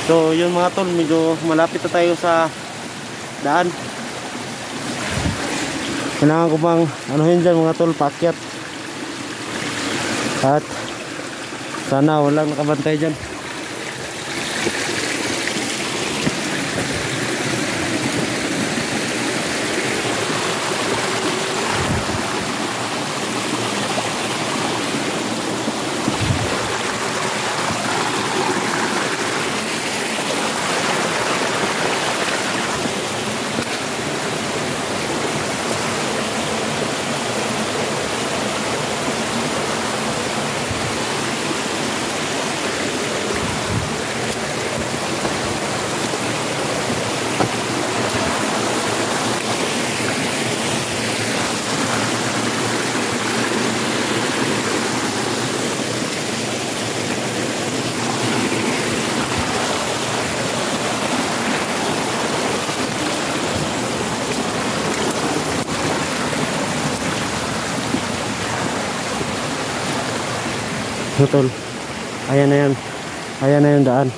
So yun mga tol, medyo malapit na tayo sa daan. Kailangan ko bang anuhin dyan mga tol, paakyat. At sana walang nakabantay dyan. Tol, ayan na yan, ayan na yung daan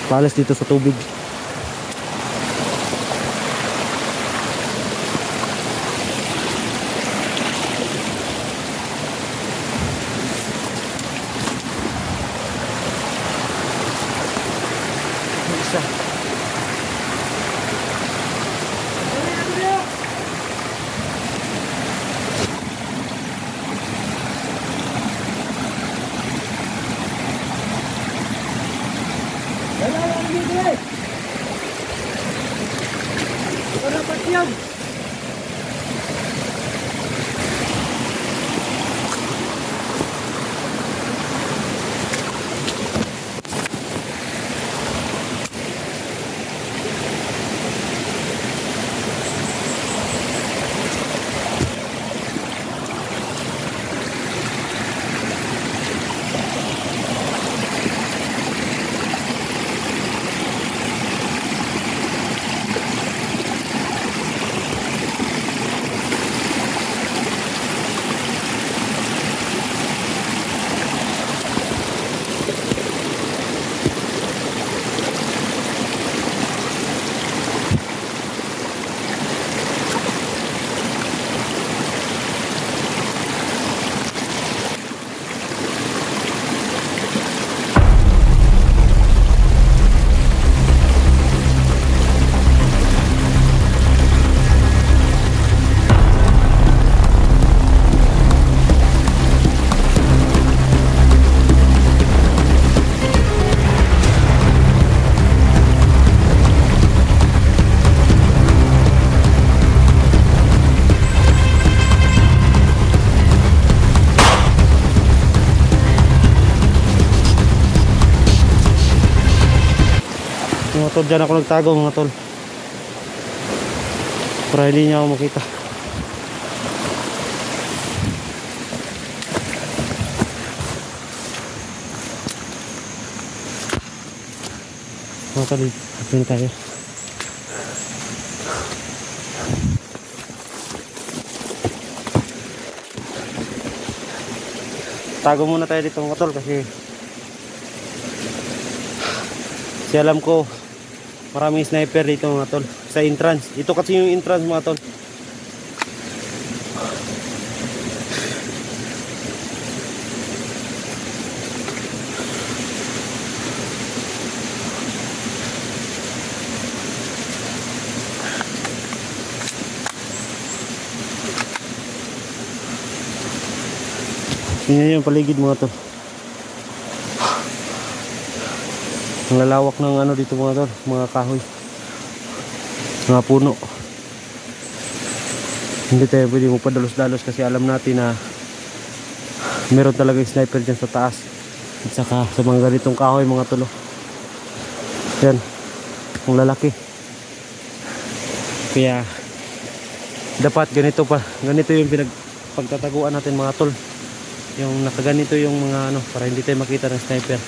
palis dito sa tubig. Mga tol, dyan ako nagtago mga tol para hindi niya ako makita. Mga tol, hapin tayo. Tago muna tayo dito mga tol kasi alam ko maraming sniper dito mga tol sa entrance. Ito kasi yung entrance mga tol. Tingnan yung paligid mga tol. Ang lalawak ng ano dito mga tol, mga kahoy, mga puno. Hindi tayo pwede magpadalos-dalos kasi alam natin na meron talaga yung sniper dyan sa taas at saka sa mga ganitong kahoy mga tol. Yan, ang lalaki. Kaya dapat ganito pa, ganito yung pagtataguan natin mga tol, yung nakaganito yung mga ano, para hindi tayo makita ng sniper.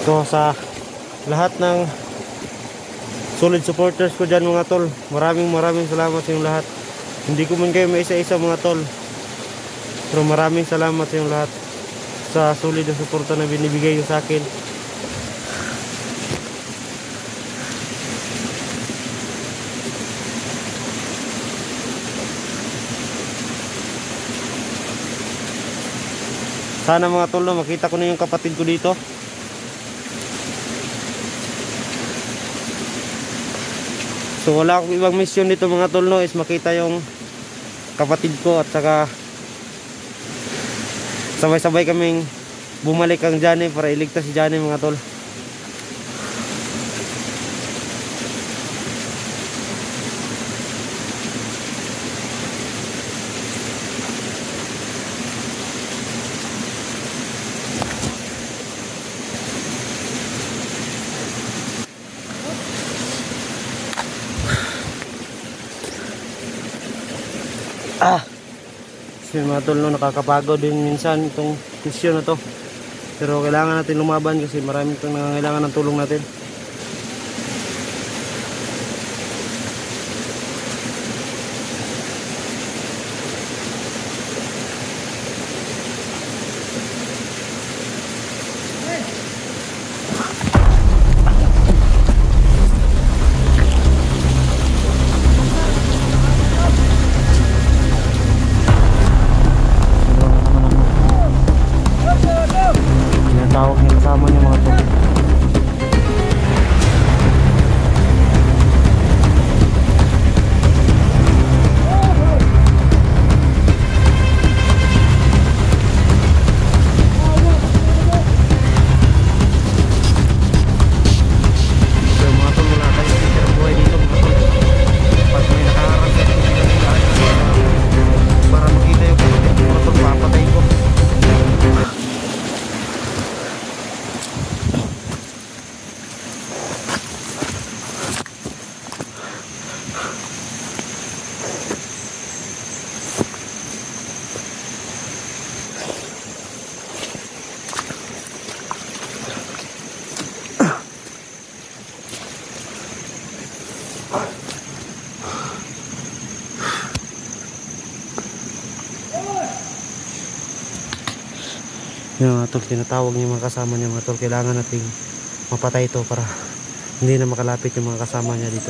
So sa lahat ng solid supporters ko dyan mga tol, maraming salamat sa inyong lahat. Hindi ko man kayo may isa-isa mga tol, pero maraming salamat sa inyong lahat sa solid na suporta na binibigay nyo sa akin. Sana mga tol, no, makita ko na yung kapatid ko dito. So wala akong ibang mission dito mga tol, no, is makita yung kapatid ko at saka sabay-sabay kaming bumalik ang Johnny para iligtas si Johnny mga tol. Kasi mga tol, no, nakakapagod din minsan itong mission na to, pero kailangan natin lumaban kasi marami itong nangangailangan ng tulong natin. Tawag niya kasama niya mga tol. Yung mga tol, tinatawag niya mga kasama niya mga tol. Kailangan nating mapatay ito para hindi na makalapit yung mga kasama niya dito.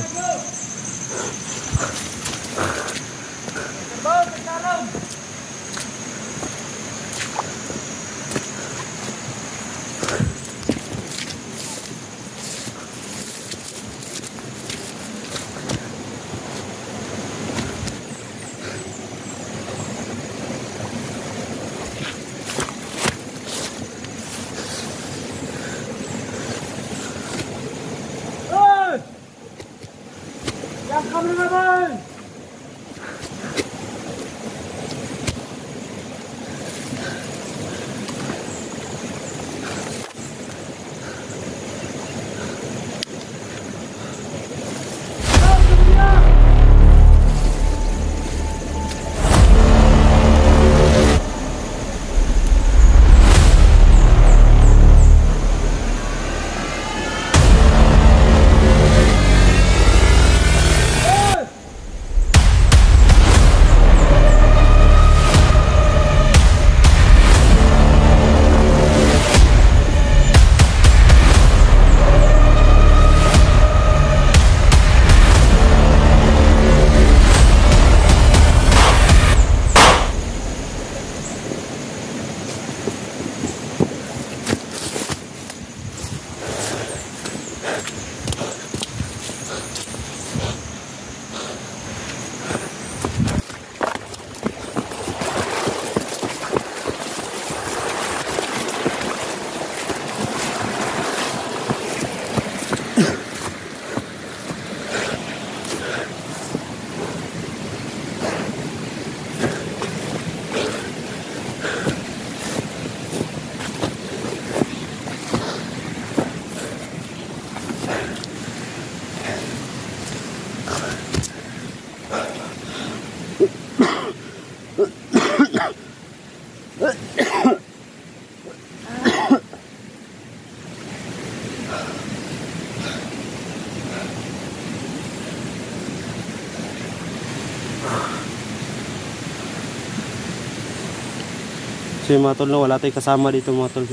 Kasi mga tol, no, wala tayong kasama dito mga tol.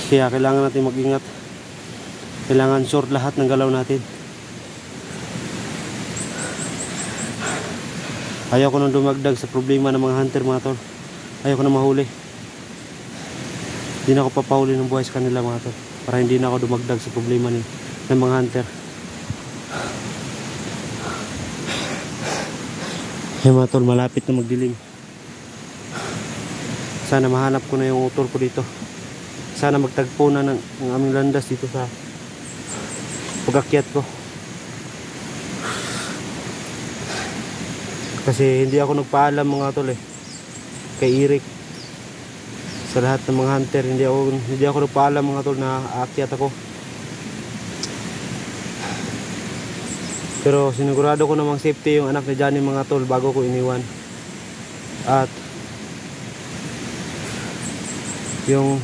Kaya kailangan natin mag-ingat. Kailangan sure lahat ng galaw natin. Ayaw ko nang dumagdag sa problema ng mga hunter mga tol. Ayaw ko na mahuli. Hindi na ako papahuli ng buhay sa kanila mga tol, para hindi na ako dumagdag sa problema ng mga hunter. Hey mga tol, malapit na magdilim. Sana mahanap ko na yung utol ko dito. Sana magtagpo na ng aming landas dito sa pag-akyat ko. Kasi hindi ako nagpaalam mga tol kay Eric. Sa lahat ng mga hunter, hindi ako nagpaalam mga tol na aakyat ako. Pero sinigurado ko namang safety yung anak ni Johnny mga tol bago ko iniwan. At yung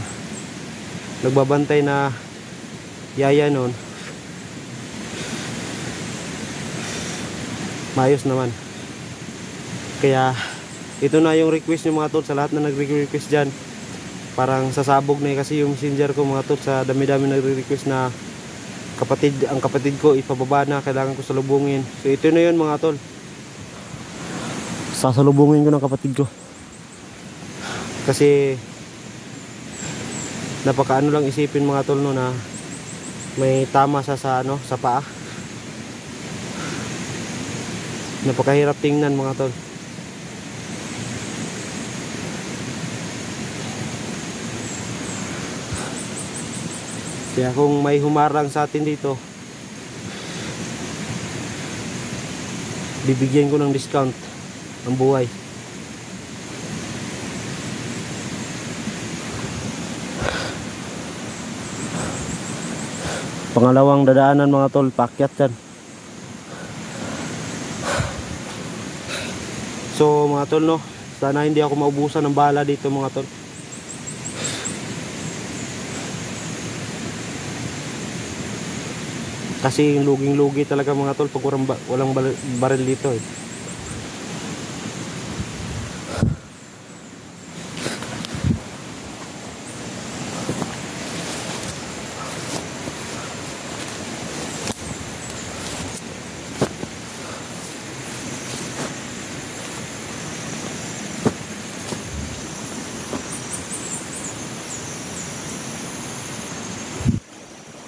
nagbabantay na yaya noon, maayos naman. Kaya ito na yung request nyo mga tol, sa lahat na nagre-request dyan. Parang sasabog na kasi yung messenger ko mga tol, sa dami-dami nagre-request na ang kapatid ko ipababa na, kailangan ko salubungin. So ito na yun mga tol, sasalubungin ko ng kapatid ko. Kasi napakaano lang isipin mga tol no, na may tama sa paa. Napakahirap tingnan mga tol. Kaya kung may humarang sa atin dito, bibigyan ko ng discount ang buhay. Pangalawang dadaanan mga tol, paakyat yan. So mga tol no, sana hindi ako maubusan ng bala dito mga tol. Kasi luging-lugi talaga mga tol pag walang baril dito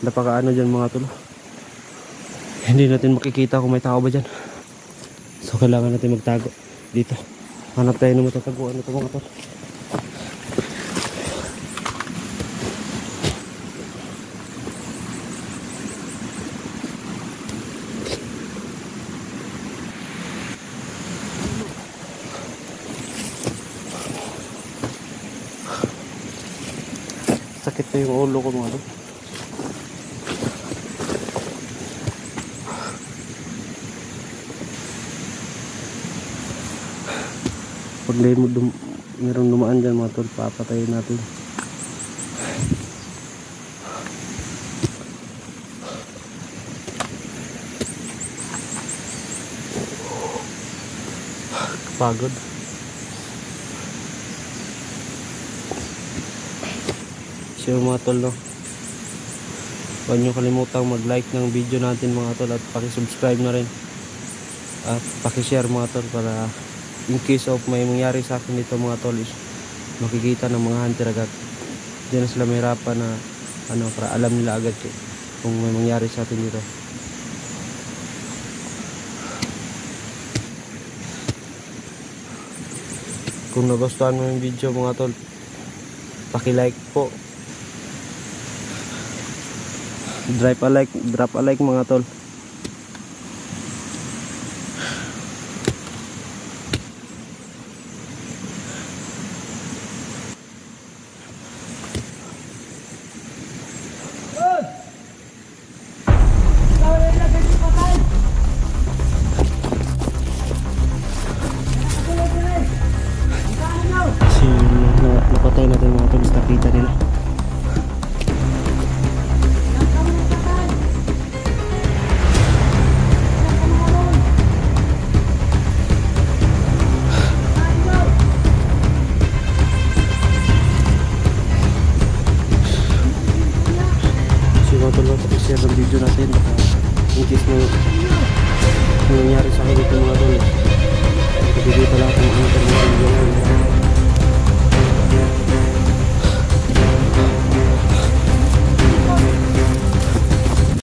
Napakaano dyan mga tol. Hindi natin makikita kung may tao ba dyan. So kailangan natin magtago dito. Hanap tayo ng matataguan nito mga tol. Sakit na yung ulo ko mga tol. Pag mayroong dumaan dyan mga tol, papatayin natin. Pagod. So mga tol no, huwag nyo kalimutang mag-like ng video natin mga tol, at pakisubscribe na rin at pakishare mga tol, para in case of may mangyari sa akin dito mga tol, is makikita ng mga hunter agad. Hindi na sila mahirapan na para alam nila agad kung may mangyari sa atin dito. Kung nagustuhan mo yung video mga tol, paki-like po. Drop a like mga tol. Napatay natin mga tol, stapita nila. mga tol, i-share ng video natin. Baka in case na nangyari sa akin ito mga tol, hindi dito lahat ng internet video ngayon.